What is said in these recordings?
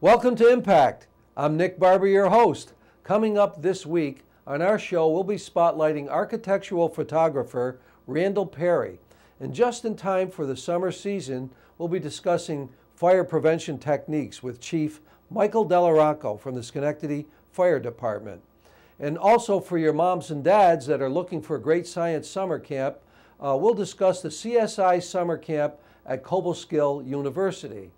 Welcome to Impact. I'm Nick Barber, your host. Coming up this week on our show, we'll be spotlighting architectural photographer Randall Perry. And just in time for the summer season, we'll be discussing fire prevention techniques with Chief Michael Delaranco from the Schenectady Fire Department. And also for your moms and dads that are looking for a great science summer camp, we'll discuss the CSI summer camp at Cobleskill University.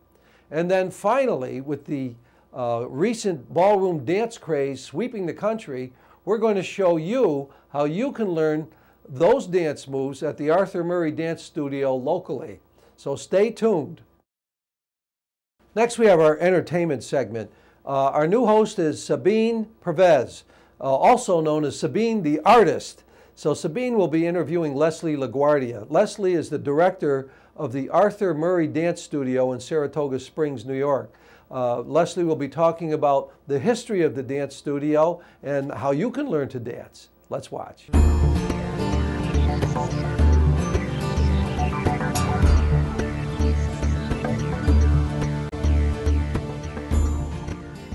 And then finally, with the recent ballroom dance craze sweeping the country, we're going to show you how you can learn those dance moves at the Arthur Murray Dance Studio locally. So stay tuned. Next, we have our entertainment segment. Our new host is Sabeen Pervez, also known as Sabeen the Artist. So Sabeen will be interviewing Leslie LaGuardia. Leslie is the director of the Arthur Murray Dance Studio in Saratoga Springs, New York. Leslie will be talking about the history of the dance studio and how you can learn to dance. Let's watch.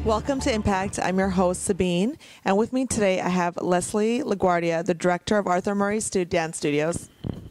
Welcome to Impact. I'm your host, Sabeen, and with me today I have Leslie LaGuardia, the director of Arthur Murray Dance Studios.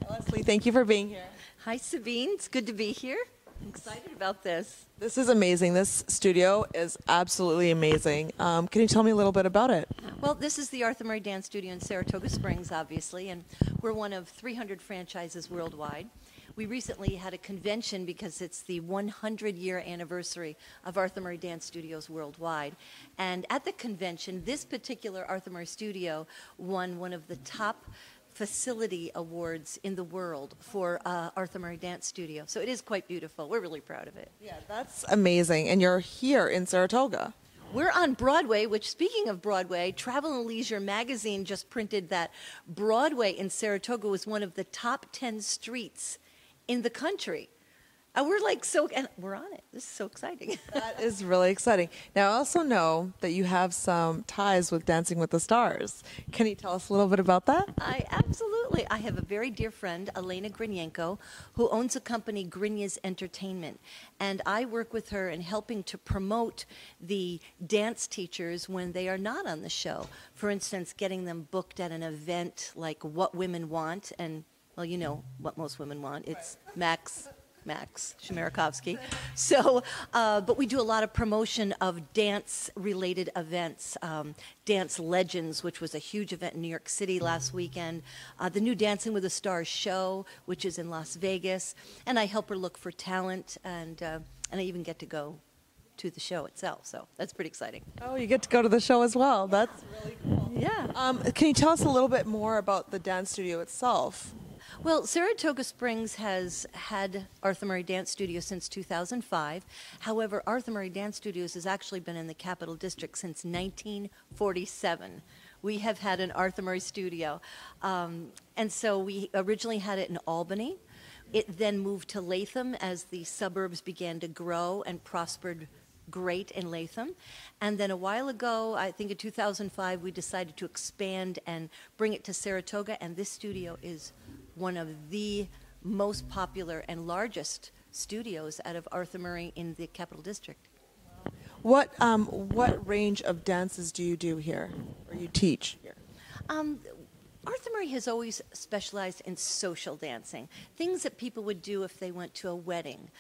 Leslie, thank you for being here. Hi, Sabeen. It's good to be here. I'm excited about this. This is amazing. This studio is absolutely amazing. Can you tell me a little bit about it? Well, this is the Arthur Murray Dance Studio in Saratoga Springs, obviously, and we're one of 300 franchises worldwide. We recently had a convention because it's the 100-year anniversary of Arthur Murray Dance Studios worldwide. And at the convention, this particular Arthur Murray studio won one of the top facility awards in the world for Arthur Murray Dance Studio. So it is quite beautiful. We're really proud of it. Yeah, that's amazing. And you're here in Saratoga. We're on Broadway, which, speaking of Broadway, Travel and Leisure magazine just printed that Broadway in Saratoga was one of the top 10 streets in the country. And we're like, and we're on it. This is so exciting. That is really exciting. Now, I also know that you have some ties with Dancing with the Stars. Can you tell us a little bit about that? Absolutely. I have a very dear friend, Elena Grinyenko, who owns a company, Grinya's Entertainment. And I work with her in helping to promote the dance teachers when they are not on the show. For instance, getting them booked at an event like What Women Want. And, well, you know what most women want. It's Max Shmerikovsky. So, but we do a lot of promotion of dance-related events. Dance Legends, which was a huge event in New York City last weekend. The new Dancing with the Stars show, which is in Las Vegas. And I help her look for talent, and I even get to go to the show itself. So that's pretty exciting. Oh, you get to go to the show as well. That's really cool. Yeah. Can you tell us a little bit more about the dance studio itself? Well, Saratoga Springs has had Arthur Murray Dance Studio since 2005. However, Arthur Murray Dance Studios has actually been in the Capital District since 1947. We have had an Arthur Murray studio. And so we originally had it in Albany. It then moved to Latham as the suburbs began to grow and prospered great in Latham. And then a while ago, I think in 2005, we decided to expand and bring it to Saratoga. And this studio is one of the most popular and largest studios out of Arthur Murray in the Capital District. What range of dances do you do here, or you teach here? Arthur Murray has always specialized in social dancing, things that people would do if they went to a wedding.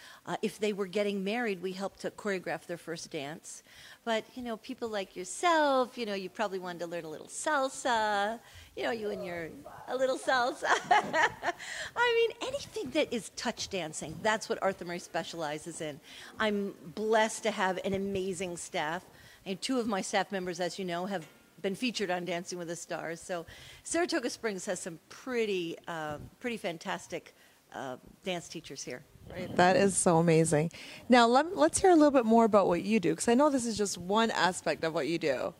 If they were getting married, we helped to choreograph their first dance. But, you know, people like yourself, you know, you probably wanted to learn a little salsa, you know, you and your a little salsa. I mean, anything that is touch dancing, that's what Arthur Murray specializes in. I'm blessed to have an amazing staff. And two of my staff members, as you know, have been featured on Dancing with the Stars. So Saratoga Springs has some pretty fantastic dance teachers here. Right, that is so amazing. Now let's hear a little bit more about what you do, because I know this is just one aspect of what you do.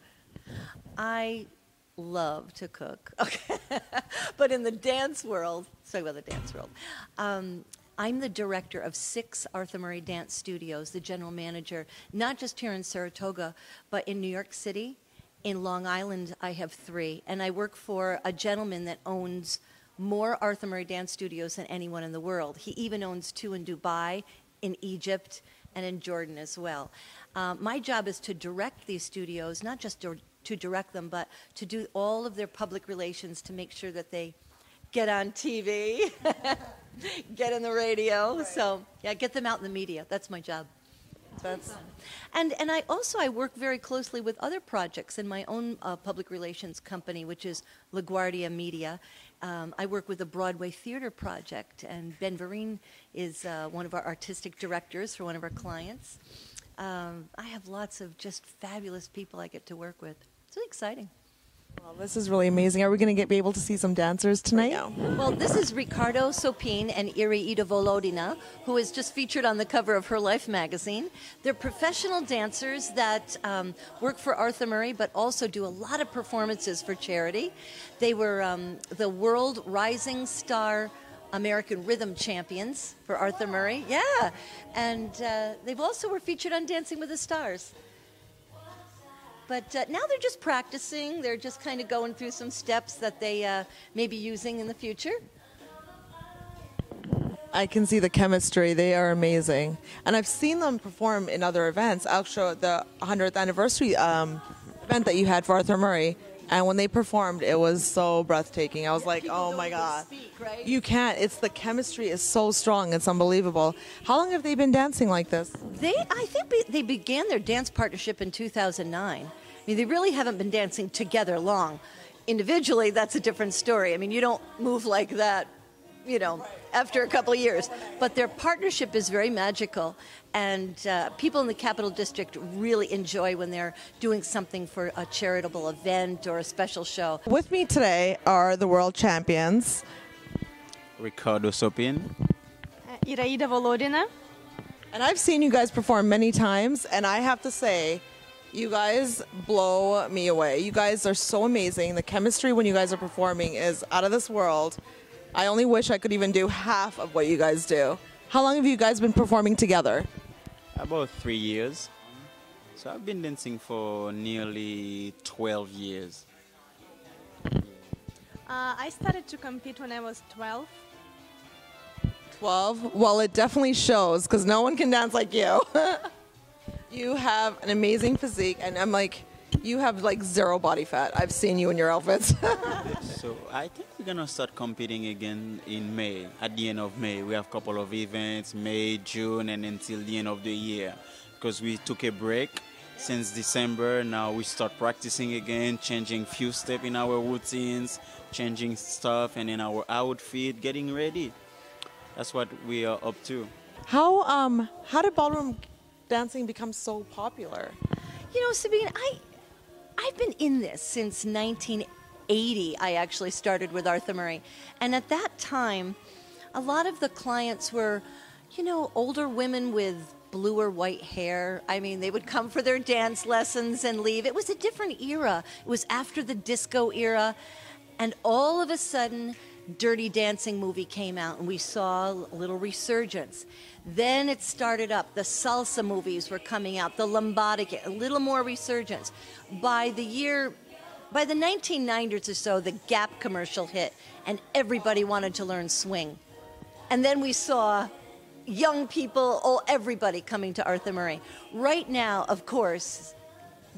I love to cook, okay, but in the dance world, let's talk about the dance world. I'm the director of 6 Arthur Murray Dance Studios, the general manager, not just here in Saratoga, but in New York City. In Long Island, I have 3, and I work for a gentleman that owns more Arthur Murray Dance Studios than anyone in the world. He even owns 2 in Dubai, in Egypt, and in Jordan as well. My job is to direct these studios, not just to direct them, but to do all of their public relations to make sure that they get on TV, get in the radio. Right. So, yeah, get them out in the media. That's my job. And I work very closely with other projects in my own public relations company, which is LaGuardia Media. I work with the Broadway Theater Project, and Ben Vereen is one of our artistic directors for one of our clients. I have lots of just fabulous people I get to work with. It's really exciting. Well, this is really amazing. Are we going to be able to see some dancers tonight? Well, this is Ricardo Sopin and Iraida Volodina, who is just featured on the cover of Her Life magazine. They're professional dancers that work for Arthur Murray, but also do a lot of performances for charity. They were the World Rising Star American Rhythm Champions for Arthur Murray. Yeah, and they've also were featured on Dancing with the Stars. But now they're just practicing. They're just kind of going through some steps that they may be using in the future. I can see the chemistry. They are amazing. And I've seen them perform in other events. Actually, the 100th anniversary event that you had for Arthur Murray. And when they performed, it was so breathtaking. I was like, oh my God. Speak, right? You can't. It's the chemistry is so strong. It's unbelievable. How long have they been dancing like this? I think they began their dance partnership in 2009. I mean, they really haven't been dancing together long. Individually, that's a different story. I mean, you don't move like that, you know, after a couple of years. But their partnership is very magical. And people in the Capital District really enjoy when they're doing something for a charitable event or a special show. With me today are the world champions. Ricardo Sopin. Iraida Volodina. And I've seen you guys perform many times, and I have to say, you guys blow me away. You guys are so amazing. The chemistry when you guys are performing is out of this world. I only wish I could even do half of what you guys do. How long have you guys been performing together? About 3 years. So I've been dancing for nearly 12 years. I started to compete when I was 12. 12? Well, it definitely shows because no one can dance like you. You have an amazing physique, and I'm like, you have like zero body fat. I've seen you in your outfits. So I think we're going to start competing again in May, at the end of May. We have a couple of events, May, June, and until the end of the year. Because we took a break since December. Now we start practicing again, changing few steps in our routines, changing stuff and in our outfit, getting ready. That's what we are up to. How did ballroom dancing become so popular? You know, Sabeen, I've been in this since 1980. I actually started with Arthur Murray. And at that time, a lot of the clients were, you know, older women with blue or white hair. I mean, they would come for their dance lessons and leave. It was a different era. It was after the disco era. And all of a sudden, Dirty Dancing movie came out, and we saw a little resurgence. Then it started up. The salsa movies were coming out, the lambada, a little more resurgence. By the 1990s or so, the Gap commercial hit, and everybody wanted to learn swing. And then we saw young people, everybody coming to Arthur Murray. Right now, of course,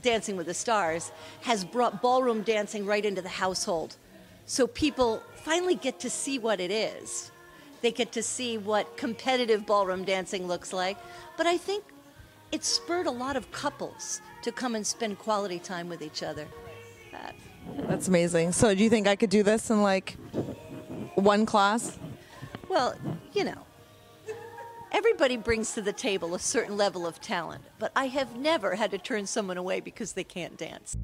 Dancing with the Stars has brought ballroom dancing right into the household. So people finally get to see what it is. They get to see what competitive ballroom dancing looks like. But I think it spurred a lot of couples to come and spend quality time with each other. That's amazing. So do you think I could do this in like one class? Well, you know, everybody brings to the table a certain level of talent, but I have never had to turn someone away because they can't dance.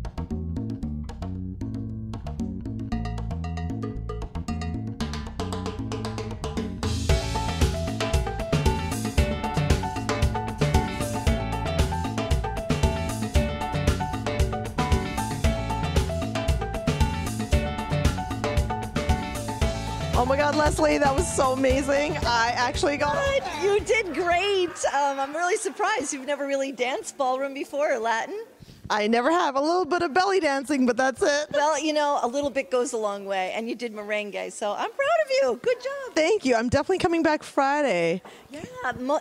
Oh my God, Leslie, that was so amazing. I actually got it. You did great. I'm really surprised. You've never really danced ballroom before or Latin? I never have. A little bit of belly dancing, but that's it. Well, you know, a little bit goes a long way, and you did merengue, so I'm proud of you. Good job. Thank you. I'm definitely coming back Friday. Yeah,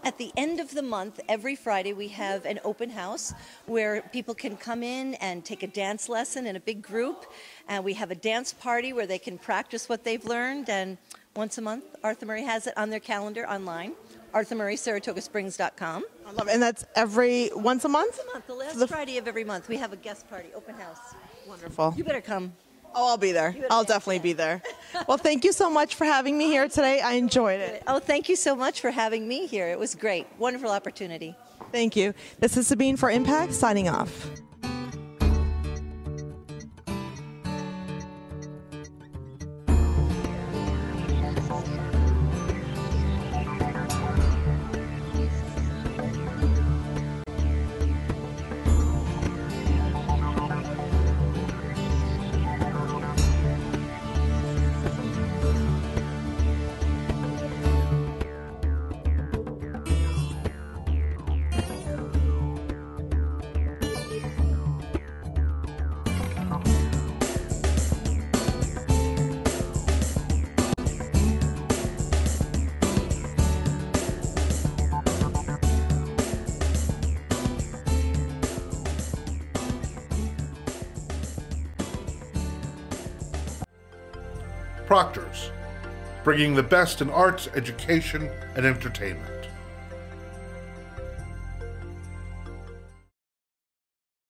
at the end of the month, every Friday, we have an open house where people can come in and take a dance lesson in a big group. And we have a dance party where they can practice what they've learned. And once a month, Arthur Murray has it on their calendar online, arthurmurraysaratogasprings.com. I love it. And that's once a month? Once a month, the last Friday of every month, we have a guest party, open house. Wonderful. You better come. Oh, I'll be there. I'll definitely be there. Well, thank you so much for having me here today. I enjoyed it. Oh, thank you so much for having me here. It was great. Wonderful opportunity. Thank you. This is Sabeen for Impact, signing off. Proctors, bringing the best in arts, education, and entertainment.